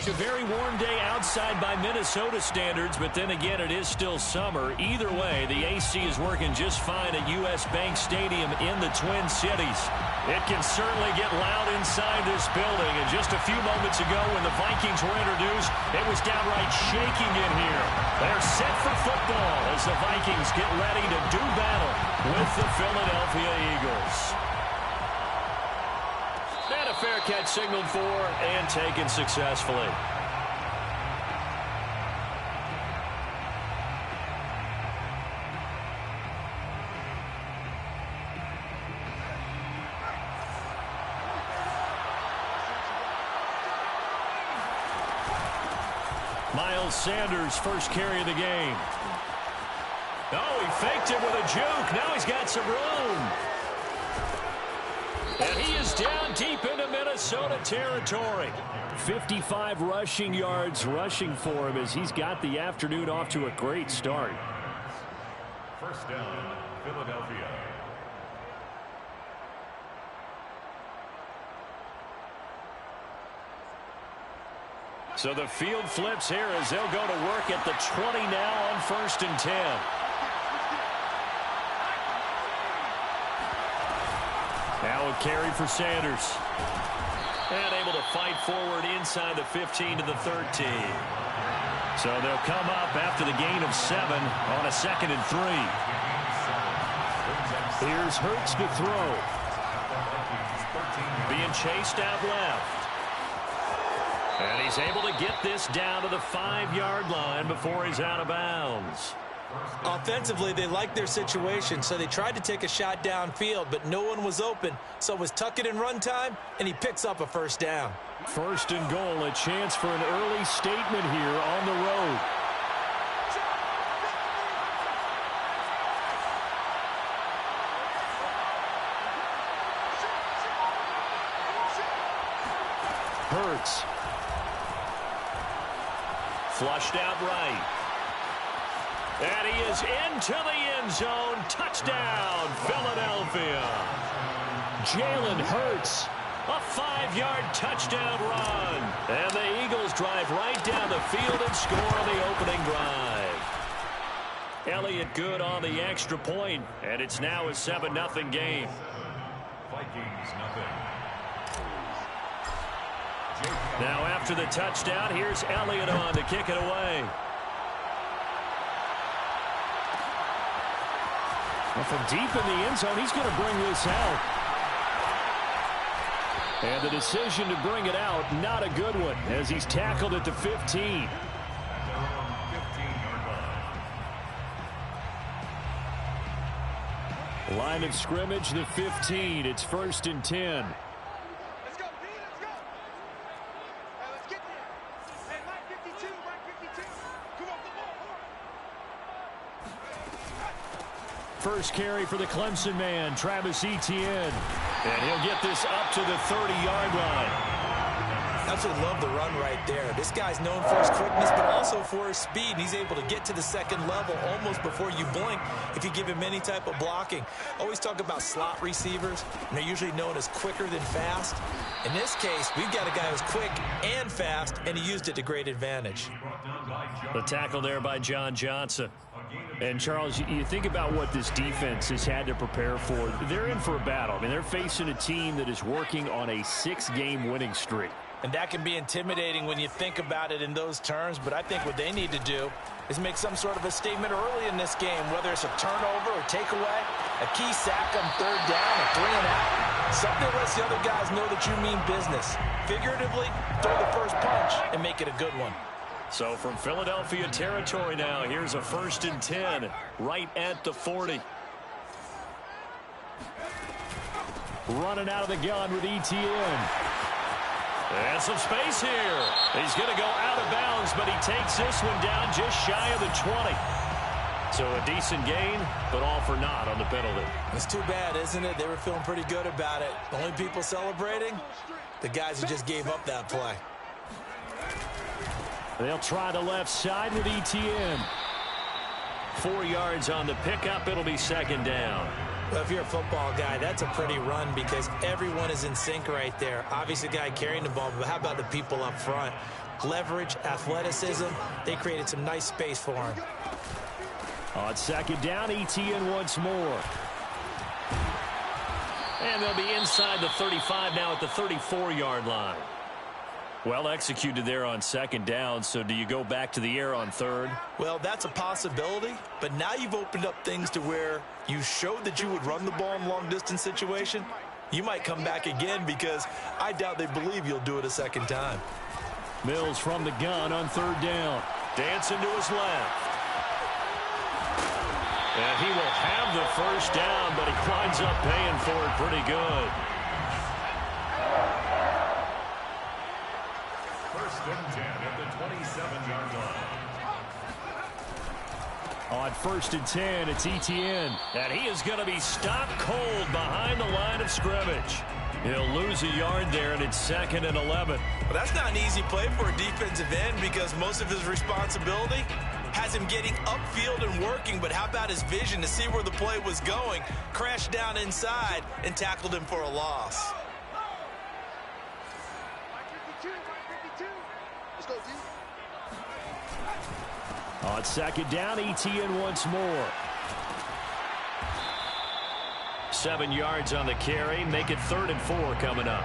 A very warm day outside by Minnesota standards, but then again, it is still summer. Either way, the AC is working just fine at U.S. Bank Stadium in the Twin Cities. It can certainly get loud inside this building, and just a few moments ago when the Vikings were introduced, it was downright shaking in here. They're set for football as the Vikings get ready to do battle with the Philadelphia Eagles. And a fair catch signaled for and taken successfully. Miles Sanders, first carry of the game. Oh, he faked it with a juke. Now he's got some room. And he is down deep into Minnesota territory. 55 rushing yards rushing for him as he's got the afternoon off to a great start. First down, Philadelphia. So the field flips here as they'll go to work at the 20 now on 1st and 10. Now a carry for Sanders. And able to fight forward inside the 15 to the 13. So they'll come up after the gain of 7 on a 2nd and 3. Here's Hurts to throw. Being chased out left. And he's able to get this down to the 5-yard line before he's out of bounds. Offensively, they liked their situation, so they tried to take a shot downfield, but no one was open. So it was tuck it and run time, and he picks up a first down. 1st and goal, a chance for an early statement here on the road. Hurts. Flushed out right. And he is into the end zone. Touchdown, Philadelphia. Jalen Hurts. A 5-yard touchdown run. And the Eagles drive right down the field and score on the opening drive. Elliott good on the extra point, and it's now a 7-0 game. Vikings nothing. Now after the touchdown, here's Elliott on to kick it away. Well, from deep in the end zone, he's going to bring this out. And the decision to bring it out, not a good one, as he's tackled at the 15. Line of scrimmage, the 15. It's 1st and 10. First carry for the Clemson man, Travis Etienne. And he'll get this up to the 30-yard line. Absolutely love the run right there. This guy's known for his quickness, but also for his speed. And he's able to get to the 2nd level almost before you blink if you give him any type of blocking. Always talk about slot receivers, and they're usually known as quicker than fast. In this case, we've got a guy who's quick and fast, and he used it to great advantage. The tackle there by John Johnson. And, Charles, you think about what this defense has had to prepare for. They're in for a battle. I mean, they're facing a team that is working on a 6-game winning streak. And that can be intimidating when you think about it in those terms, but I think what they need to do is make some sort of a statement early in this game, whether it's a turnover or takeaway, a key sack on 3rd down, a 3-and-out. Something that lets the other guys know that you mean business. Figuratively, throw the first punch and make it a good one. So from Philadelphia territory now, here's a 1st and 10 right at the 40. Running out of the gun with Etienne. And some space here. He's going to go out of bounds, but he takes this one down just shy of the 20. So a decent gain, but all for naught on the penalty. It's too bad, isn't it? They were feeling pretty good about it. The only people celebrating, the guys who just gave up that play. They'll try the left side with Etienne. 4 yards on the pickup. It'll be 2nd down. Well, if you're a football guy, that's a pretty run because everyone is in sync right there. Obviously, the guy carrying the ball, but how about the people up front? leverage, athleticism. They created some nice space for him. On second down, ETN once more. And they'll be inside the 35 now at the 34-yard line. Well executed there on second down, so do you go back to the air on third? Well, that's a possibility, but now you've opened up things to where you showed that you would run the ball in long-distance situation. You might come back again because I doubt they believe you'll do it a second time. Mills from the gun on third down. Dancing to his left. And he will have the first down, but he winds up paying for it pretty good. First and 10 at the 27-yard line. On first and 10, it's ETN. And he is going to be stopped cold behind the line of scrimmage. He'll lose a yard there, and it's second and 11. Well, that's not an easy play for a defensive end because most of his responsibility has him getting upfield and working, but how about his vision to see where the play was going, crashed down inside, and tackled him for a loss. On second down, ETN once more. 7 yards on the carry. Make it 3rd and 4 coming up.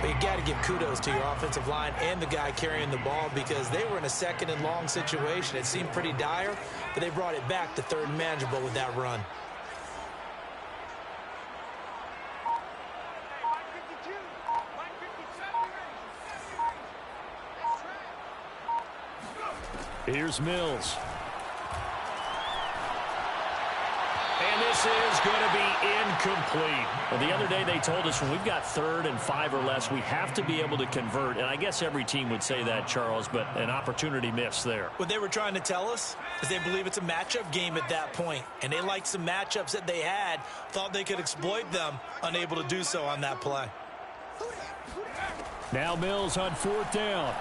But you got to give kudos to your offensive line and the guy carrying the ball because they were in a second and long situation. It seemed pretty dire, but they brought it back to 3rd and manageable with that run. Here's Mills. And this is going to be incomplete. Well, the other day they told us when we've got 3rd and 5 or less, we have to be able to convert. And I guess every team would say that, Charles, but an opportunity missed there. What they were trying to tell us is they believe it's a matchup game at that point. And they liked some matchups that they had, thought they could exploit them, unable to do so on that play. Now Mills on 4th down.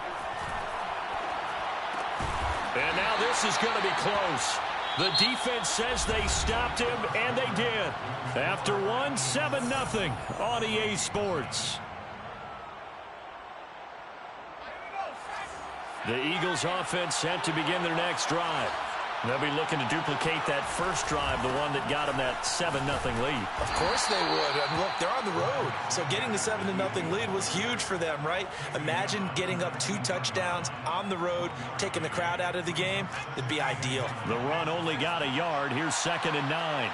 And now this is going to be close. The defense says they stopped him, and they did. After one, 7-0 on EA Sports. The Eagles offense set to begin their next drive. They'll be looking to duplicate that first drive, the one that got them that 7-0 lead. Of course they would. And look, they're on the road. So getting the 7-0 lead was huge for them, right? Imagine getting up 2 touchdowns on the road, taking the crowd out of the game. It'd be ideal. The run only got a yard. Here's 2nd and 9.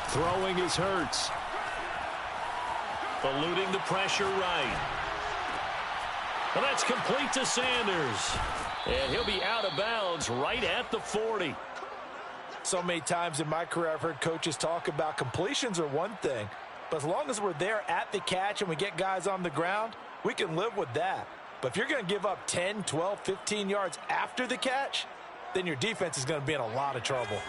Throwing is Hurts. Eluding the pressure right. Well, that's complete to Sanders. And he'll be out of bounds right at the 40. So many times in my career I've heard coaches talk about completions are one thing, but as long as we're there at the catch and we get guys on the ground, we can live with that. But if you're going to give up 10, 12, 15 yards after the catch, then your defense is going to be in a lot of trouble.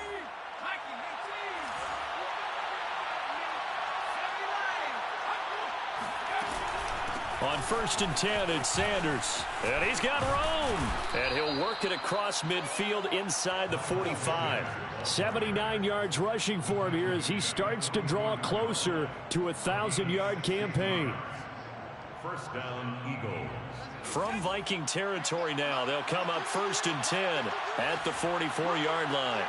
On 1st and 10, it's Sanders. And he's got room. And he'll work it across midfield inside the 45. 79 yards rushing for him here as he starts to draw closer to a 1,000-yard campaign. First down, Eagles. From Viking territory now, they'll come up 1st and 10 at the 44-yard line.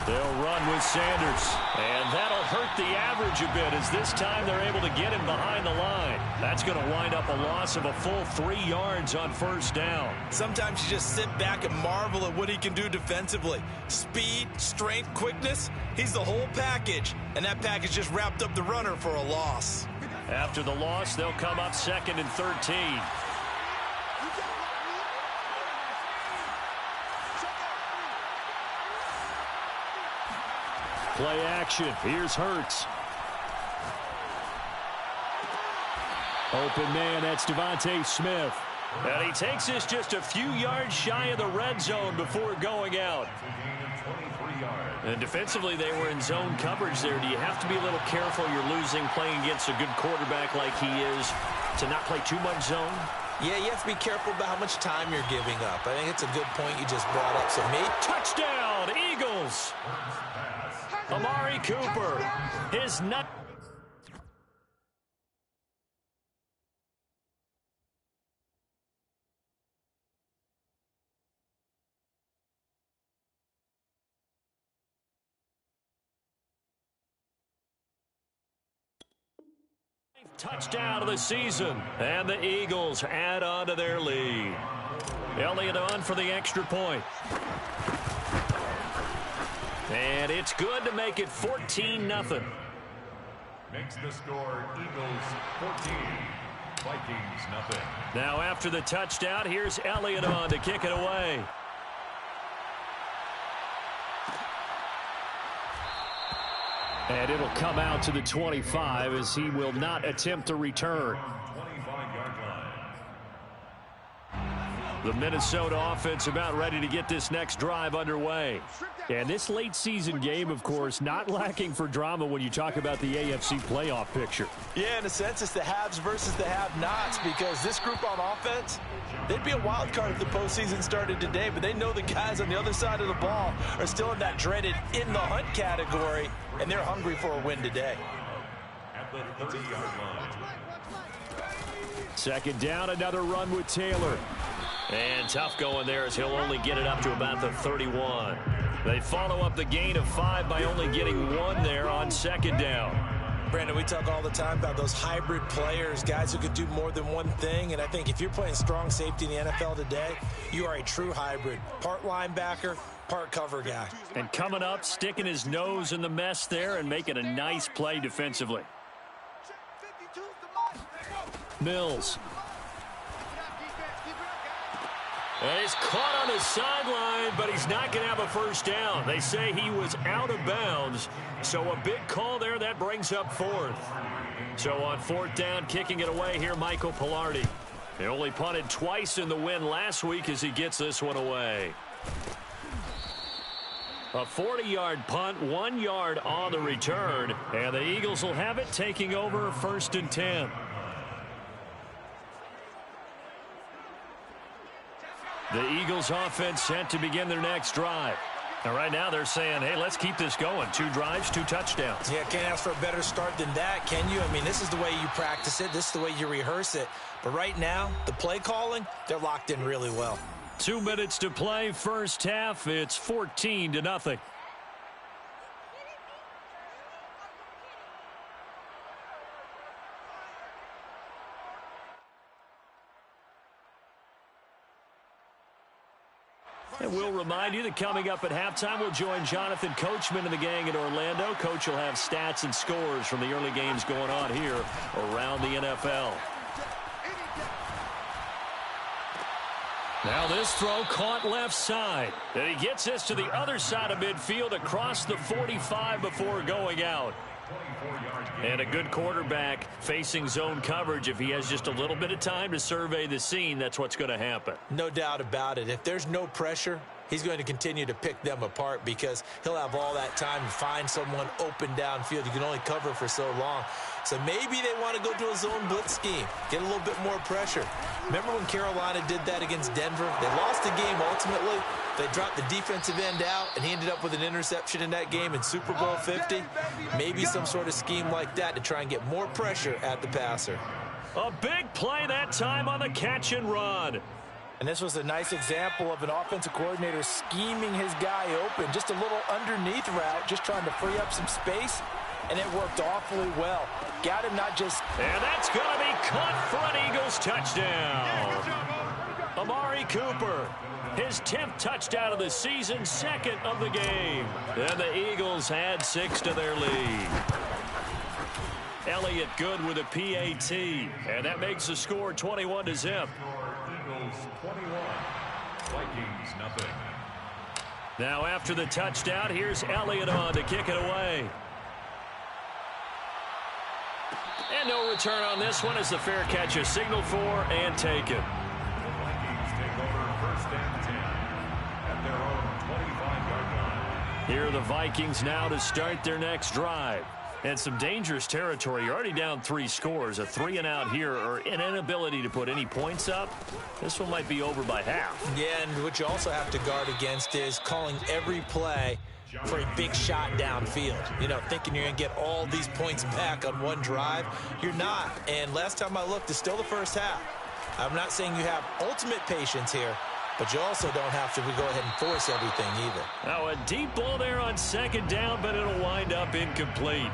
They'll run with Sanders, and that'll hurt the average a bit as this time they're able to get him behind the line. That's going to wind up a loss of a full 3 yards on 1st down. Sometimes you just sit back and marvel at what he can do defensively. Speed, strength, quickness, he's the whole package, and that package just wrapped up the runner for a loss. After the loss, they'll come up 2nd and 13. Play action. Here's Hurts. Open man, that's Devontae Smith. And he takes this just a few yards shy of the red zone before going out. And defensively, they were in zone coverage there. Do you have to be a little careful? You're losing playing against a good quarterback like he is to not play too much zone? Yeah, you have to be careful about how much time you're giving up. I think it's a good point you just brought up. So maybe touchdown, Eagles. Amari Cooper. His nut. Touchdown of the season, and the Eagles add on to their lead. Elliott on for the extra point. And it's good to make it 14-0. Makes the score Eagles 14, Vikings nothing. Now after the touchdown, here's Elliott on to kick it away. And it'll come out to the 25 as he will not attempt to return. 25-yard line. The Minnesota offense about ready to get this next drive underway. And this late season game, of course, not lacking for drama when you talk about the AFC playoff picture. Yeah, in a sense, it's the haves versus the have-nots, because this group on offense, they'd be a wild card if the postseason started today, but they know the guys on the other side of the ball are still in that dreaded in-the-hunt category, and they're hungry for a win today. At the 30-yard line. Second down, another run with Taylor. And tough going there as he'll only get it up to about the 31. They follow up the gain of 5 by only getting 1 there on second down. Brandon, we talk all the time about those hybrid players, guys who could do more than one thing. And I think if you're playing strong safety in the NFL today, you are a true hybrid. Part linebacker, part cover guy. And coming up, sticking his nose in the mess there and making a nice play defensively. Mills. And he's caught on the sideline, but he's not going to have a first down. They say he was out of bounds. So a big call there. That brings up 4th. So on 4th down, kicking it away here, Michael Pilardi. He only punted twice in the win last week as he gets this one away. A 40-yard punt, 1 yard on the return. And the Eagles will have it, taking over 1st and 10. The Eagles offense set to begin their next drive. And right now they're saying, hey, let's keep this going. 2 drives, 2 touchdowns. Yeah, can't ask for a better start than that, can you? I mean, this is the way you practice it. This is the way you rehearse it. But right now, the play calling, they're locked in really well. 2 minutes to play, first half. It's 14-0. And we'll remind you that coming up at halftime, we'll join Jonathan Coachman and the gang in Orlando. Coach will have stats and scores from the early games going on here around the NFL. Now this throw caught left side. And he gets this to the other side of midfield across the 45 before going out. And a good quarterback facing zone coverage. If he has just a little bit of time to survey the scene, that's what's going to happen. No doubt about it. If there's no pressure, he's going to continue to pick them apart because he'll have all that time to find someone open downfield. You can only cover for so long. So maybe they want to go to a zone blitz scheme, get a little bit more pressure. Remember when Carolina did that against Denver? They lost the game ultimately. They dropped the defensive end out, and he ended up with an interception in that game in Super Bowl 50. Maybe some sort of scheme like that to try and get more pressure at the passer. A big play that time on the catch and run. And this was a nice example of an offensive coordinator scheming his guy open. Just a little underneath route, just trying to free up some space, and it worked awfully well. Got him not just... And that's going to be caught for an Eagles touchdown. Amari Cooper, his 10th touchdown of the season, 2nd of the game. And the Eagles add 6 to their lead. Elliott good with a PAT, and that makes the score 21-0. Eagles 21, Vikings nothing. Now after the touchdown, here's Elliott on to kick it away. And no return on this one as the fair catch is signaled for and taken. The Vikings take over 1st and 10 at their own 25-yard line. Here are the Vikings now to start their next drive. And some dangerous territory. You're already down 3 scores. A 3-and-out here or an inability to put any points up. This one might be over by half. Yeah, and what you also have to guard against is calling every play for a big shot downfield. You know, thinking you're going to get all these points back on one drive. You're not. And last time I looked, it's still the first half. I'm not saying you have ultimate patience here, but you also don't have to go ahead and force everything either. Now a deep ball there on second down, but it'll wind up incomplete.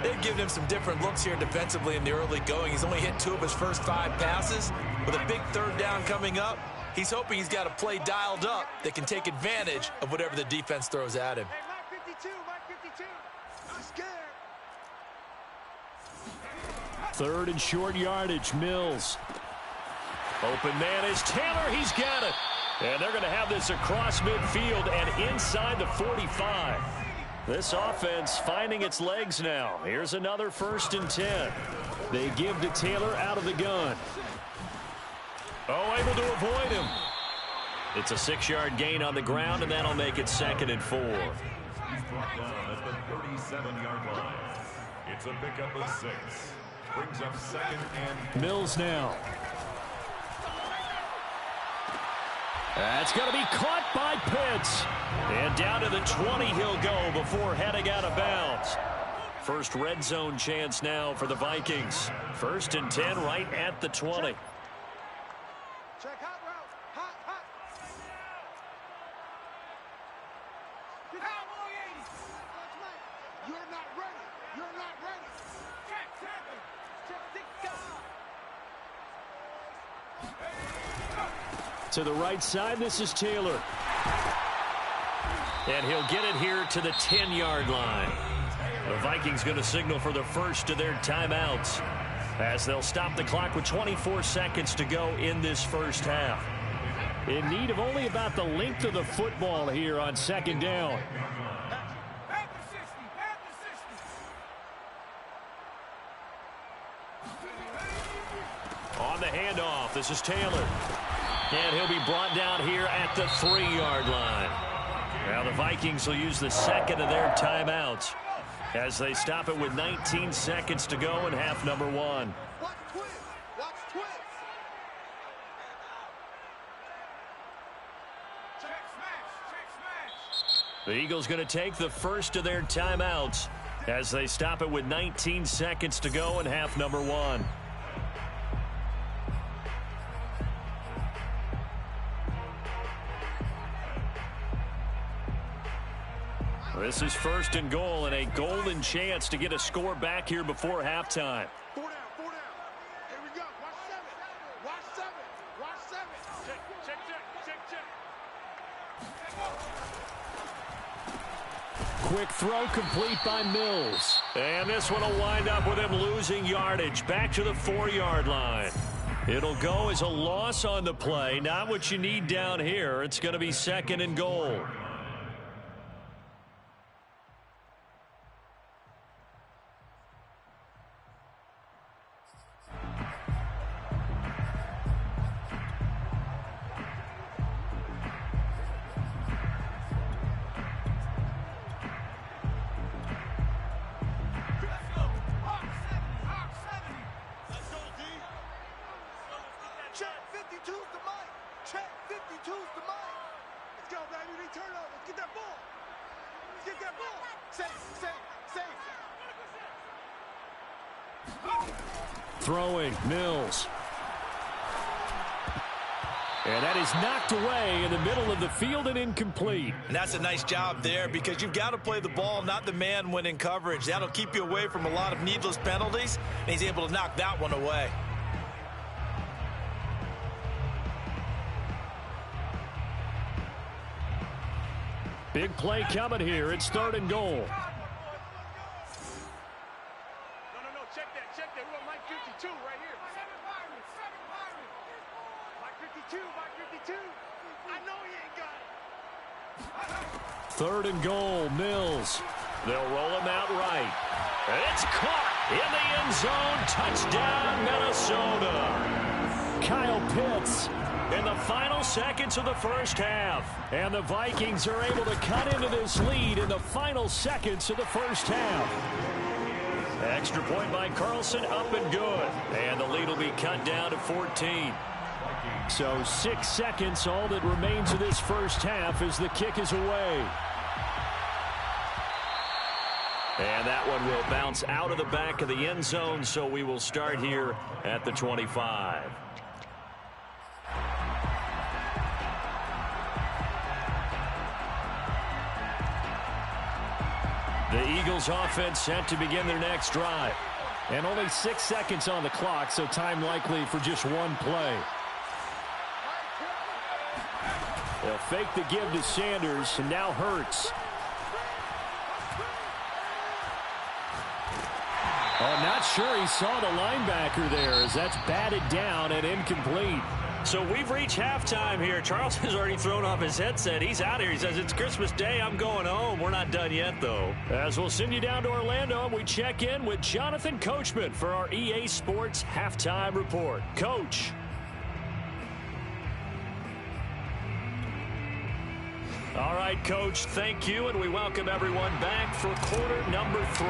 They've given him some different looks here defensively in the early going. He's only hit 2 of his first 5 passes. With a big third down coming up, he's hoping he's got a play dialed up that can take advantage of whatever the defense throws at him. Hey, Mike 52, Mike 52. I'm scared. 3rd and short yardage, Mills. Open man is Taylor. He's got it. And they're going to have this across midfield and inside the 45. This offense finding its legs now. Here's another 1st and 10. They give to Taylor out of the gun. Oh, able to avoid him. It's a 6-yard gain on the ground, and that'll make it 2nd and 4. He's brought down at the 37-yard line. It's a pickup of 6. Brings up 2nd and... Mills now. That's going to be caught by Pitts. And down to the 20 he'll go before heading out of bounds. First red zone chance now for the Vikings. 1st and 10 right at the 20. Check hot route. Hot, hot. Get out, boy, 80. You're not ready. You're not ready. Check, check. Check, To the right side, this is Taylor. And he'll get it here to the 10-yard line. The Vikings going to signal for the first of their timeouts as they'll stop the clock with 24 seconds to go in this first half. In need of only about the length of the football here on 2nd down. On the handoff, this is Taylor. And he'll be brought down here at the 3-yard line. Now the Vikings will use the 2nd of their timeouts as they stop it with 19 seconds to go in half number 1. Watch twist. Watch twist. Check smash. Check smash. The Eagles going to take the first of their timeouts as they stop it with 19 seconds to go in half number 1. This is 1st and goal and a golden chance to get a score back here before halftime. 4 down, 4 down. Here we go. Watch 7. Watch 7. Watch 7. Check, check, check, check, check. Quick throw complete by Mills. And this one will wind up with him losing yardage back to the 4-yard line. It'll go as a loss on the play. Not what you need down here. It's going to be 2nd and goal. Throwing, Mills. And that is knocked away in the middle of the field and incomplete. And that's a nice job there because you've got to play the ball, not the man when in coverage. That'll keep you away from a lot of needless penalties, and he's able to knock that one away. Big play coming here. It's 3rd and goal. Check that. We want Mike 52 right here. 7 Pirates. Mike 52, Mike 52. I know he ain't got it. 3rd and goal, Mills. They'll roll him out right. And it's caught in the end zone. Touchdown, Minnesota. Kyle Pitts in the final seconds of the first half. And the Vikings are able to cut into this lead in the final seconds of the first half. Extra point by Carlson, up and good. And the lead will be cut down to 14. So 6 seconds, all that remains of this first half as the kick is away. And that one will bounce out of the back of the end zone, so we will start here at the 25. The Eagles offense set to begin their next drive. And only 6 seconds on the clock, so time likely for just one play. They'll fake the give to Sanders, and now Hurts. Oh, not sure he saw the linebacker there, as that's batted down and incomplete. So we've reached halftime here. Charles has already thrown off his headset. He's out here. He says, it's Christmas Day. I'm going home. We're not done yet, though. As we'll send you down to Orlando, and we check in with Jonathan Coachman for our EA Sports Halftime Report. Coach. All right, Coach, thank you, and we welcome everyone back for quarter number 3.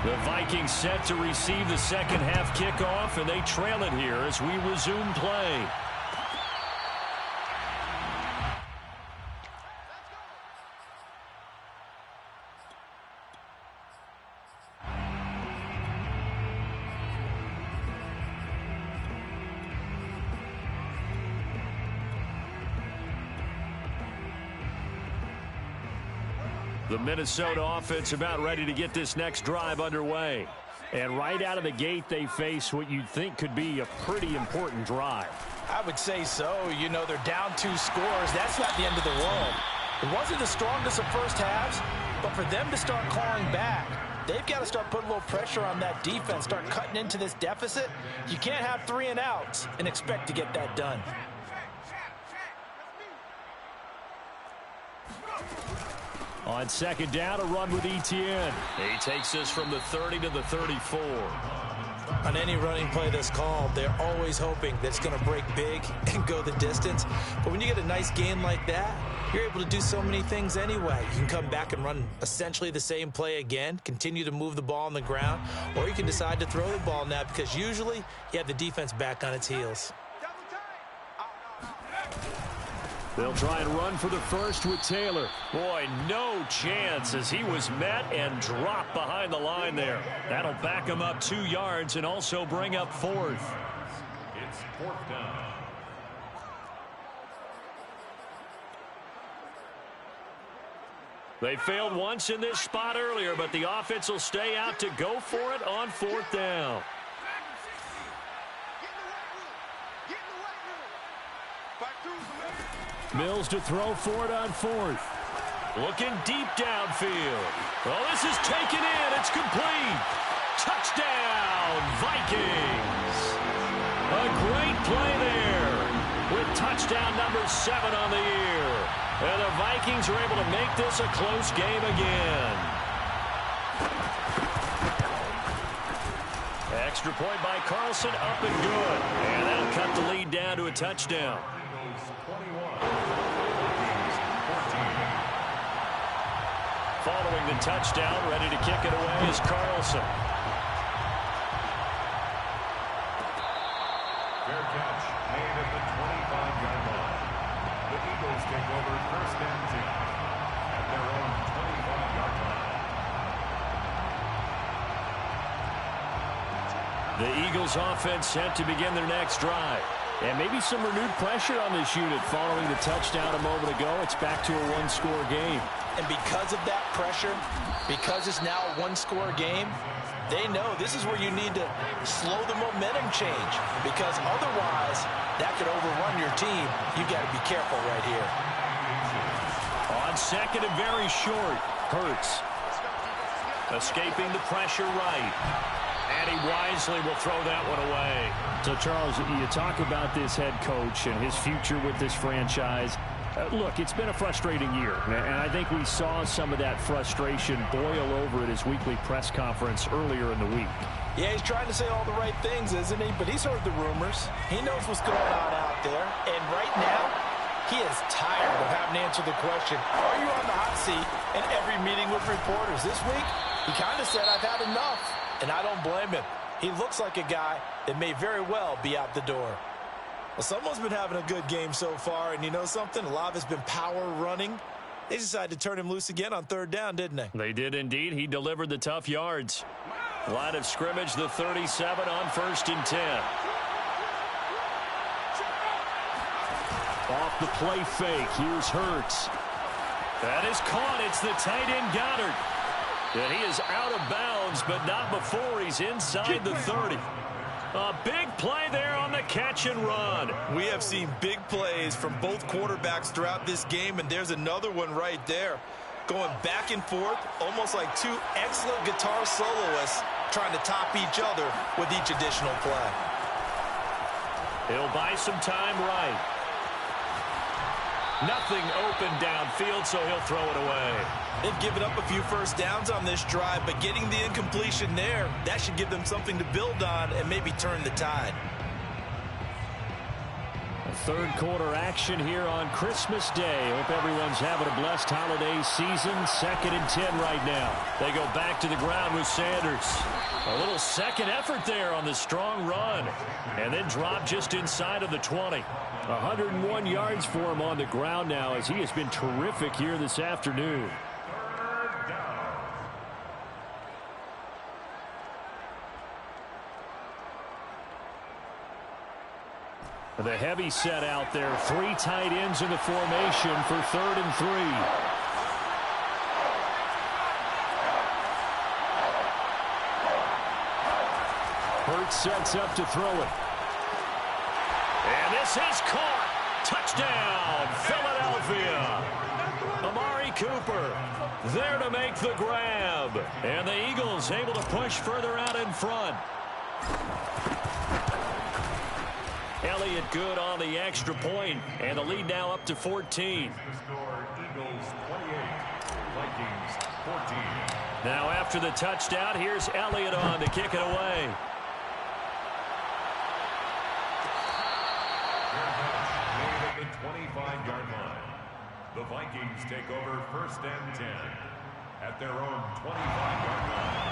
The Vikings set to receive the second half kickoff, and they trail it here as we resume play. The Minnesota offense about ready to get this next drive underway. And right out of the gate, they face what you'd think could be a pretty important drive. I would say so. You know, they're down 2 scores. That's not the end of the world. It wasn't the strongest of first halves, but for them to start clawing back, they've got to start putting a little pressure on that defense, start cutting into this deficit. You can't have 3 and outs and expect to get that done. On second down, a run with Etienne. He takes this from the 30 to the 34. On any running play that's called, they're always hoping that it's going to break big and go the distance. But when you get a nice gain like that, you're able to do so many things anyway. You can come back and run essentially the same play again, continue to move the ball on the ground, or you can decide to throw the ball now because usually you have the defense back on its heels. They'll try and run for the first with Taylor. Boy, no chance as he was met and dropped behind the line there. That'll back him up 2 yards and also bring up 4th. It's 4th down. They failed once in this spot earlier, but the offense will stay out to go for it on 4th down. Mills to throw for it on 4th. Looking deep downfield. Well, this is taken in. It's complete. Touchdown, Vikings. A great play there with touchdown number 7 on the year. And the Vikings are able to make this a close game again. Extra point by Carlson, up and good. And that'll cut the lead down to a touchdown. Following the touchdown, ready to kick it away is Carlson. Fair catch made at the 25-yard line. The Eagles take over 1st and 10 at their own 25-yard line. The Eagles offense set to begin their next drive. And maybe some renewed pressure on this unit following the touchdown a moment ago. It's back to a 1-score game. And because of that pressure, because it's now a 1-score game, they know this is where you need to slow the momentum change, because otherwise that could overrun your team. You've got to be careful right here. On second and very short, Hurts escaping the pressure right. And he wisely will throw that one away. So, Charles, you talk about this head coach and his future with this franchise. Look, it's been a frustrating year, and I think we saw some of that frustration boil over at his weekly press conference earlier in the week. Yeah, he's trying to say all the right things, isn't he? But he's heard the rumors. He knows what's going on out there. And right now, he is tired of having to answer the question, are you on the hot seat in every meeting with reporters? This week, he kind of said, I've had enough. And I don't blame him. He looks like a guy that may very well be out the door. Well, someone's been having a good game so far, and you know something? A lot of it's been power running. They decided to turn him loose again on 3rd down, didn't they? They did indeed. He delivered the tough yards. Line of scrimmage, the 37 on 1st and 10. Off the play fake. Here's Hurts. That is caught. It's the tight end Goddard. And he is out of bounds, but not before he's inside the 30. A big play there on the catch and run. We have seen big plays from both quarterbacks throughout this game, and there's another one right there. Going back and forth, almost like two excellent guitar soloists trying to top each other with each additional play. He'll buy some time right. Nothing open downfield, so he'll throw it away. They've given up a few first downs on this drive, but getting the incompletion there, that should give them something to build on and maybe turn the tide. Third quarter action here on Christmas Day. Hope everyone's having a blessed holiday season. 2nd and 10 right now. They go back to the ground with Sanders. A little second effort there on the strong run. And then drop just inside of the 20. 101 yards for him on the ground now as he has been terrific here this afternoon. The heavy set out there. 3 tight ends in the formation for 3rd and 3. Hurts sets up to throw it. And this is caught. Touchdown, Philadelphia. Amari Cooper there to make the grab. And the Eagles able to push further out in front. Elliott good on the extra point, and the lead now up to 14. The score, Eagles 28, Vikings 14. Now after the touchdown, here's Elliott on to kick it away. Made at the 25-yard line. The Vikings take over 1st and 10 at their own 25-yard line.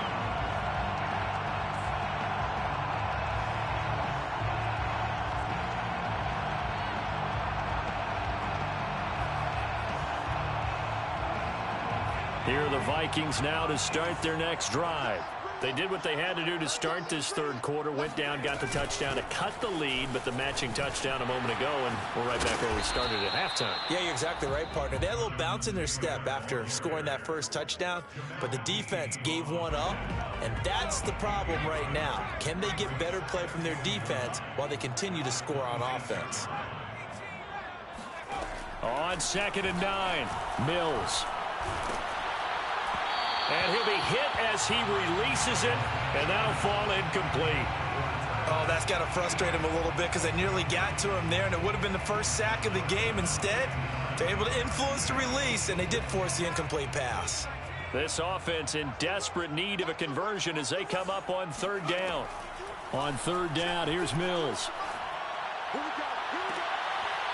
Here are the Vikings now to start their next drive. They did what they had to do to start this 3rd quarter, went down, got the touchdown to cut the lead, but the matching touchdown a moment ago, and we're right back where we started at halftime. Yeah, you're exactly right, partner. They had a little bounce in their step after scoring that first touchdown, but the defense gave one up, and that's the problem right now. Can they get better play from their defense while they continue to score on offense? On 2nd and 9, Mills. And he'll be hit as he releases it, and that'll fall incomplete. Oh, that's got to frustrate him a little bit because they nearly got to him there, and it would have been the first sack of the game. Instead, they're able to influence the release, and they did force the incomplete pass. This offense in desperate need of a conversion as they come up on 3rd down. On 3rd down, here's Mills.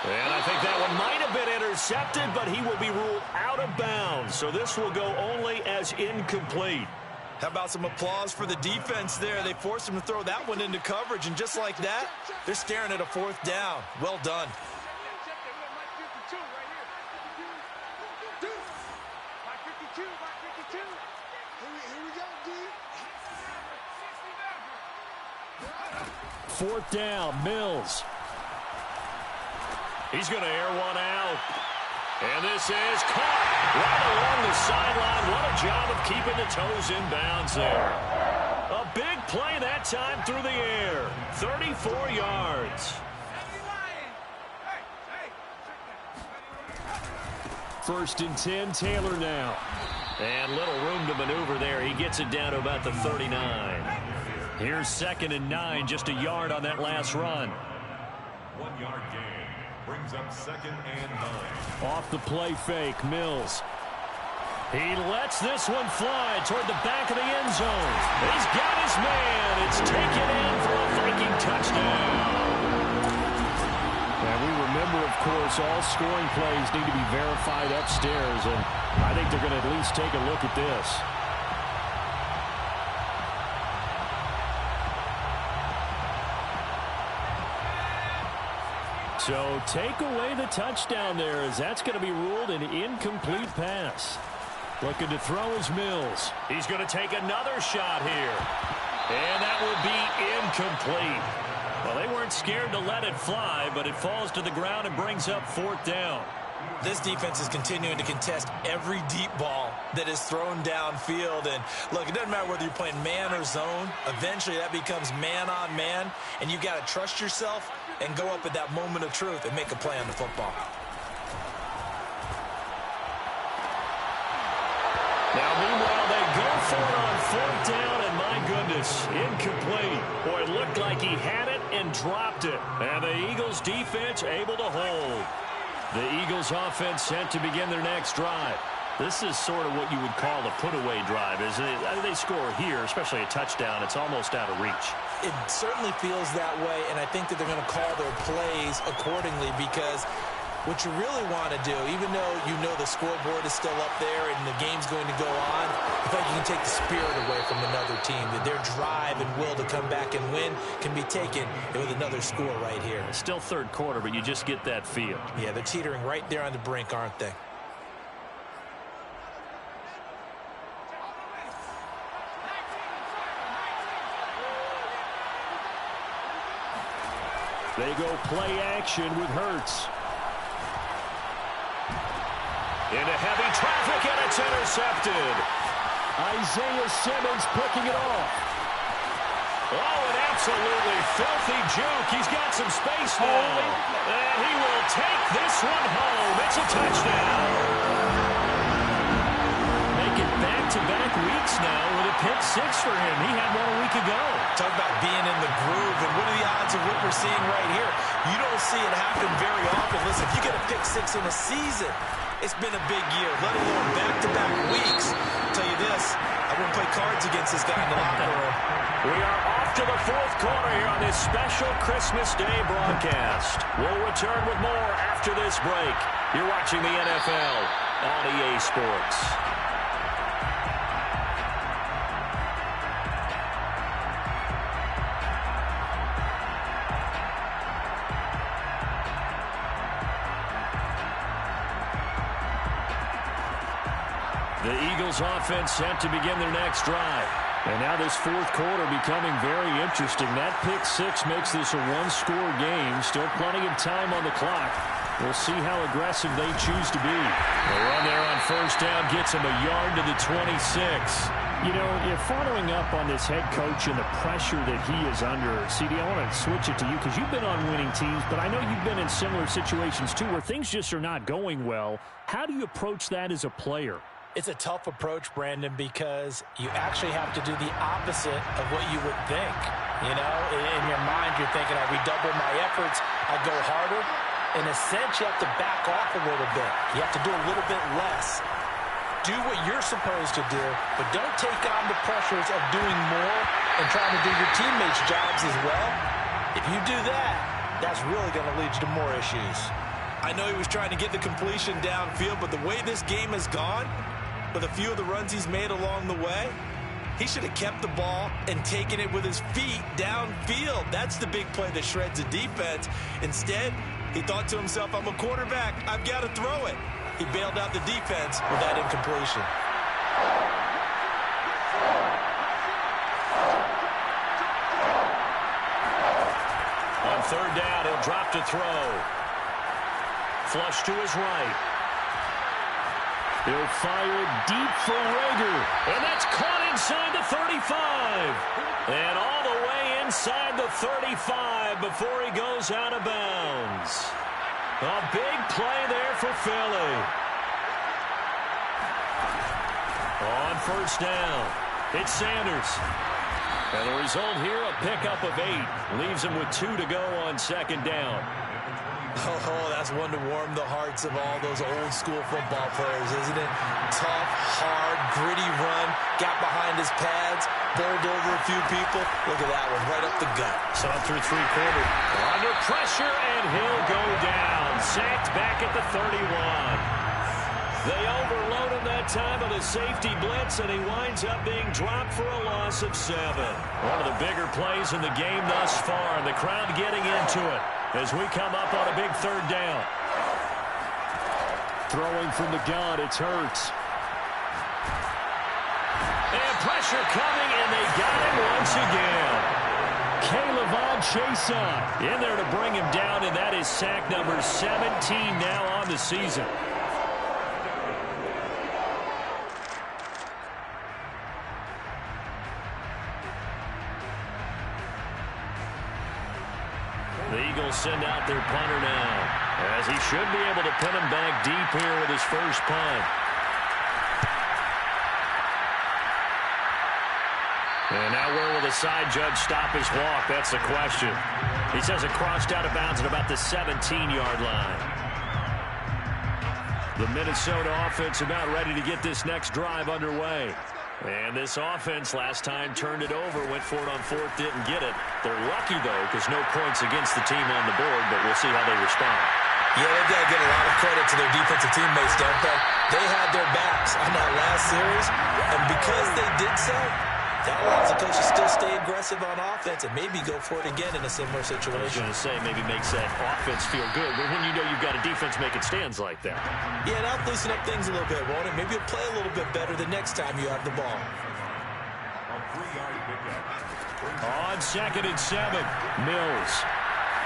And I think that one might have been intercepted, but he will be ruled out of bounds. So this will go only as incomplete. How about some applause for the defense there? They forced him to throw that one into coverage, and just like that, they're staring at a 4th down. Well done. Fourth down, Mills. He's going to air one out. And this is caught right along the sideline. What a job of keeping the toes in bounds there. A big play that time through the air. 34 yards. First and 10, Taylor now. And little room to maneuver there. He gets it down to about the 39. Here's 2nd and 9, just a yard on that last run. 1 yard gain. Brings up 2nd and 9. Off the play fake, Mills. He lets this one fly toward the back of the end zone. He's got his man. It's taken in for a Viking touchdown. And we remember, of course, all scoring plays need to be verified upstairs, and I think they're going to at least take a look at this. So take away the touchdown there, as that's going to be ruled an incomplete pass. Looking to throw is Mills. He's going to take another shot here. And that will be incomplete. Well, they weren't scared to let it fly, but it falls to the ground and brings up 4th down. This defense is continuing to contest every deep ball that is thrown downfield. And look, it doesn't matter whether you're playing man or zone. Eventually that becomes man on man, and you got to trust yourself and go up at that moment of truth and make a play on the football. Now, meanwhile, they go for it on 4th down, and my goodness, incomplete. Boy, it looked like he had it and dropped it. And the Eagles defense able to hold. The Eagles offense set to begin their next drive. This is sort of what you would call the put-away drive, isn't it? They score here, especially a touchdown. It's almost out of reach. It certainly feels that way, and I think that they're going to call their plays accordingly, because what you really want to do, even though you know the scoreboard is still up there and the game's going to go on, I think you can take the spirit away from another team, that their drive and will to come back and win can be taken with another score right here. It's still 3rd quarter, but you just get that feel. Yeah, they're teetering right there on the brink, aren't they? They go play action with Hurts. Into heavy traffic, and it's intercepted. Isaiah Simmons picking it off. Oh, an absolutely filthy juke. He's got some space now. And he will take this one home. It's a touchdown. Making back-to-back weeks now with a pick 6 for him. He had one a week ago. Talk about being in the groove, and what are the odds of what we're seeing right here? You don't see it happen very often. Listen, if you get a pick 6 in a season, it's been a big year, let alone back-to-back weeks. I'll tell you this, I wouldn't play cards against this guy in the locker room. We are off to the 4th quarter here on this special Christmas Day broadcast. We'll return with more after this break. You're watching the NFL on EA Sports. The Eagles offense set to begin their next drive. And now this 4th quarter becoming very interesting. That pick 6 makes this a 1-score game. Still plenty of time on the clock. We'll see how aggressive they choose to be. The run there on 1st down gets him a yard to the 26. You know, if following up on this head coach and the pressure that he is under, CD, I want to switch it to you because you've been on winning teams, but I know you've been in similar situations too where things just are not going well. How do you approach that as a player? It's a tough approach, Brandon, because you actually have to do the opposite of what you would think. You know, in your mind, you're thinking, I redouble my efforts, I go harder. In a sense, you have to back off a little bit. You have to do a little bit less. Do what you're supposed to do, but don't take on the pressures of doing more and trying to do your teammates' jobs as well. If you do that, that's really going to lead you to more issues. I know he was trying to get the completion downfield, but the way this game has gone, with a few of the runs he's made along the way, he should have kept the ball and taken it with his feet downfield. That's the big play that shreds the defense. Instead, he thought to himself, I'm a quarterback, I've got to throw it. He bailed out the defense with that incompletion. On 3rd down, he'll drop to throw. Flush to his right. He'll fire deep for Rager. And that's caught inside the 35. And all the way inside the 35 before he goes out of bounds. A big play there for Philly. On 1st down, it's Sanders. And the result here, a pickup of 8. Leaves him with 2 to go on 2nd down. Oh, that's one to warm the hearts of all those old school football players, isn't it? Tough, hard, gritty run, got behind his pads, bowled over a few people. Look at that one, right up the gut. Saw it through 3 quarters. Under pressure, and he'll go down. Sacked back at the 31. They overload him that time with a safety blitz, and he winds up being dropped for a loss of 7. One of the bigger plays in the game thus far, and the crowd getting into it. as we come up on a big third down. Throwing from the gun, it's Hurts. And pressure coming, and they got him once again. K'Lavon Chaisson in there to bring him down, and that is sack number 17 now on the season. The Eagles send out their punter now, as he should be able to pin him back deep here with his first punt. And now where will the side judge stop his walk? That's the question. He says it crossed out of bounds at about the 17-yard line. The Minnesota offense about ready to get this next drive underway. And this offense last time turned it over, went for it on fourth, didn't get it. They're lucky, though, because no points against the team on the board, but we'll see how they respond. Yeah, they've got to give a lot of credit to their defensive teammates, don't they? They had their backs on that last series, and because they did so, that allows the coach to still stay aggressive on offense and maybe go for it again in a similar situation. I was going to say, maybe makes that offense feel good, but when you know you've got a defense making stands like that. Yeah, that'll loosen up things a little bit, won't it? Maybe you'll play a little bit better the next time you have the ball. On 2nd and 7, Mills.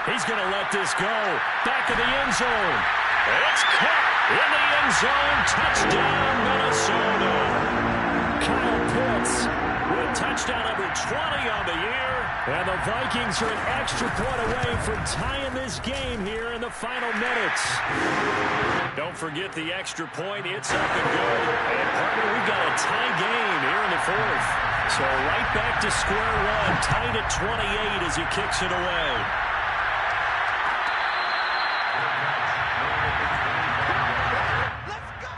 He's going to let this go. Back of the end zone. It's caught in the end zone. Touchdown, Minnesota. Kyle Pitts with touchdown number 20 on the year. And the Vikings are an extra point away from tying this game here in the final minutes. Don't forget the extra point. It's up and good. And partner, we've got a tie game here in the fourth. So right back to square one, tied at 28 as he kicks it away.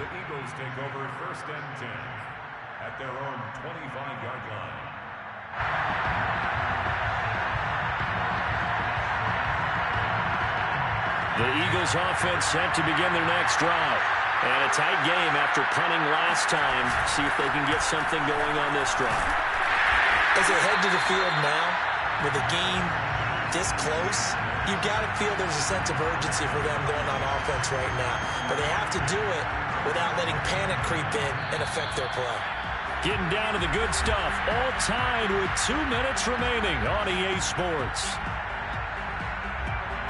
The Eagles take over 1st and 10 at their own 25-yard line. The Eagles offense set to begin their next drive. And a tight game after punting last time. See if they can get something going on this drive. As they head to the field now, with the game this close, you've got to feel there's a sense of urgency for them going on offense right now. But they have to do it without letting panic creep in and affect their play. Getting down to the good stuff. All tied with 2 minutes remaining on EA Sports.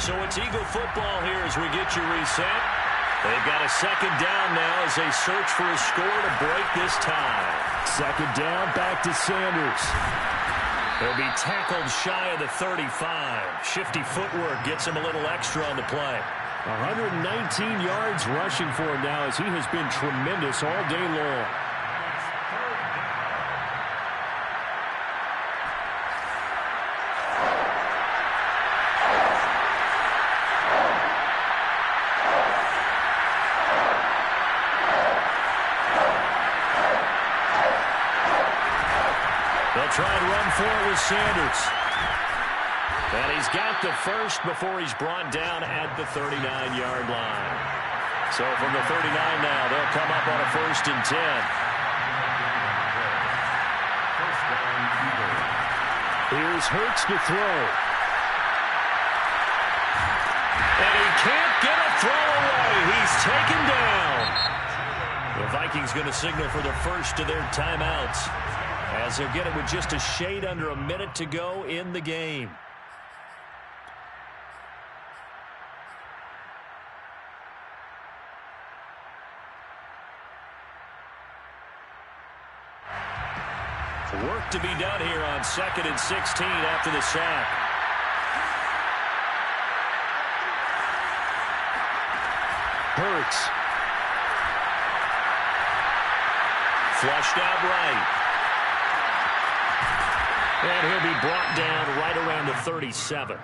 So it's Eagle football here as we get you reset. They've got a 2nd down now as they search for a score to break this tie. 2nd down, back to Sanders. He'll be tackled shy of the 35. Shifty footwork gets him a little extra on the play. 119 yards rushing for him now as he has been tremendous all day long. Try and run for it with Sanders. And he's got the first before he's brought down at the 39-yard line. So from the 39 now, they'll come up on a 1st and 10. Here's Hurts to throw. And he can't get a throw away. He's taken down. The Vikings going to signal for the first of their timeouts, as they'll get it with just a shade under a minute to go in the game. Work to be done here on 2nd and 16 after the sack. Hurts. Flushed out right. And he'll be brought down right around the 37.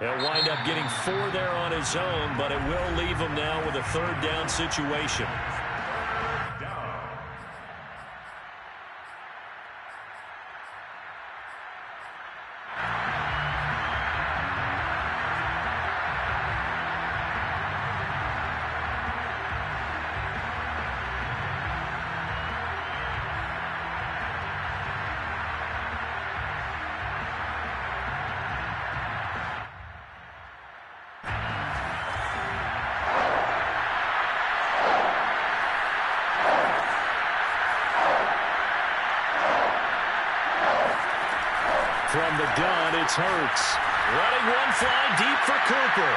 He'll wind up getting 4 there on his own, but it will leave him now with a 3rd down situation. it's Hurts. Running one fly deep for Cooper.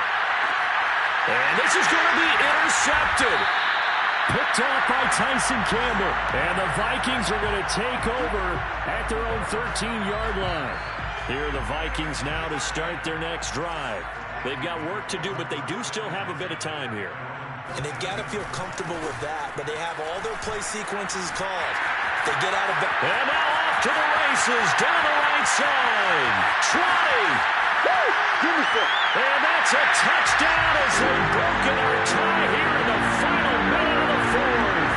And this is going to be intercepted. Picked off by Tyson Campbell. And the Vikings are going to take over at their own 13-yard line. Here are the Vikings now to start their next drive. They've got work to do, but they do still have a bit of time here. And they've got to feel comfortable with that, but they have all their play sequences called. They get out of bed. And now off to the races, down the right side. Trotty. And that's a touchdown as they've broken our tie here in the final minute of the fourth.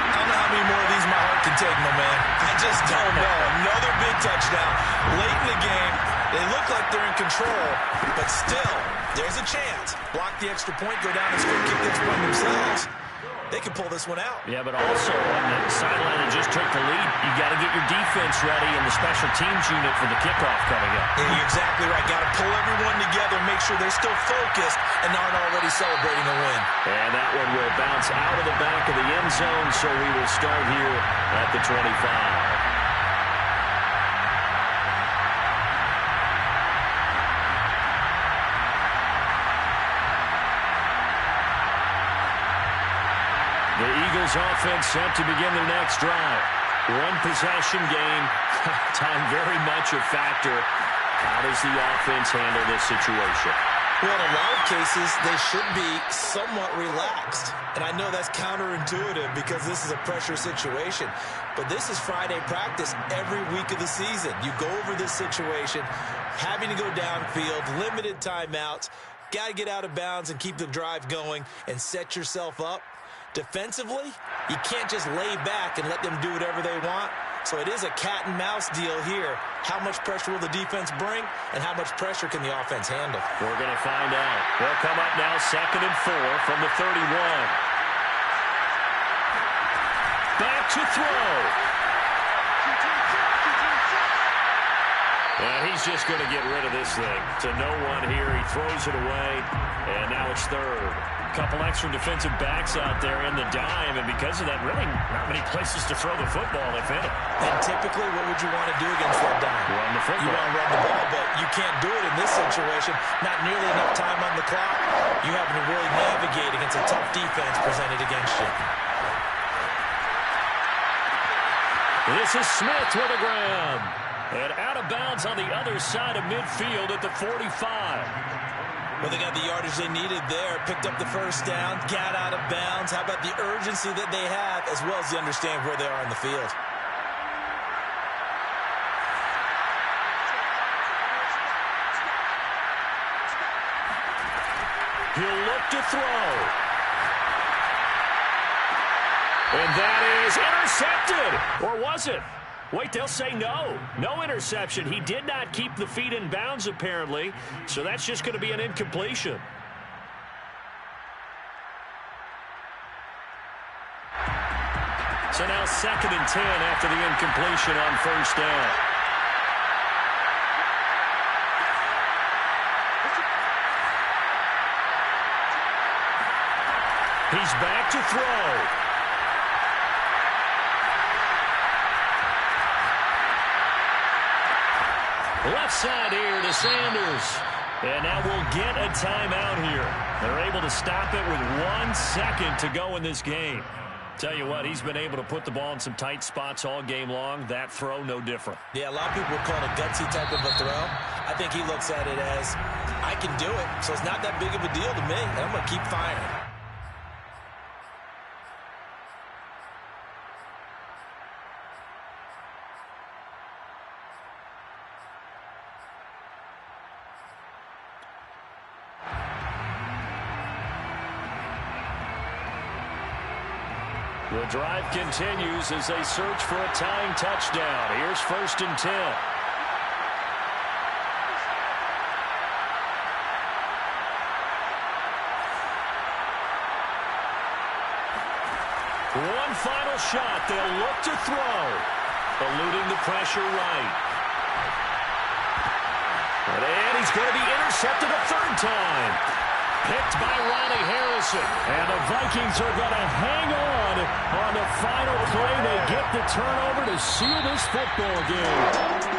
I don't know how many more of these my heart can take, my man. I just don't know. Another big touchdown. Late in the game, they look like they're in control, but still, there's a chance. Block the extra point, go down and score, kick the extra point themselves. They can pull this one out. Yeah, but also on the sideline that just took the lead, you got to get your defense ready and the special teams unit for the kickoff coming up. And you're exactly right. Got to pull everyone together, make sure they're still focused and aren't already celebrating a win. And that one will bounce out of the back of the end zone, so we will start here at the 25. The Eagles offense set to begin their next drive. One possession game. Time very much a factor. How does the offense handle this situation? Well, in a lot of cases, they should be somewhat relaxed. And I know that's counterintuitive because this is a pressure situation. But this is Friday practice every week of the season. You go over this situation, having to go downfield, limited timeouts, got to get out of bounds and keep the drive going and set yourself up. Defensively, you can't just lay back and let them do whatever they want. So it is a cat and mouse deal here. How much pressure will the defense bring, and how much pressure can the offense handle? We're going to find out. They'll come up now 2nd and 4 from the 31. Back to throw. And he's just going to get rid of this thing. To no one here. He throws it away, and now it's 3rd. Couple extra defensive backs out there in the dime, and because of that, really not many places to throw the football, if any. And typically, what would you want to do against that dime? Run the football. You want to run the ball, but you can't do it in this situation. Not nearly enough time on the clock. You having to really navigate against a tough defense presented against you. This is Smith with a grab. And out of bounds on the other side of midfield at the 45. Well, they got the yardage they needed there, picked up the first down, got out of bounds. How about the urgency that they have, as well as they understand where they are on the field? He'll look to throw. And that is intercepted. Or was it? Wait, they'll say no. No interception. He did not keep the feet in bounds, apparently. So that's just going to be an incompletion. So now 2nd and 10 after the incompletion on first down. He's back to throw. Left side here to Sanders. And now we'll get a timeout here. They're able to stop it with 1 second to go in this game. Tell you what, he's been able to put the ball in some tight spots all game long. That throw, no different. Yeah, a lot of people would call it a gutsy type of a throw. I think he looks at it as, I can do it, so it's not that big of a deal to me, and I'm going to keep firing. The drive continues as they search for a tying touchdown. Here's 1st and 10. One final shot. They'll look to throw. Eluding the pressure right. And he's going to be intercepted a 3rd time. Picked by Ronnie Harrison. And the Vikings are going to hang on the final play. They get the turnover to seal this football game.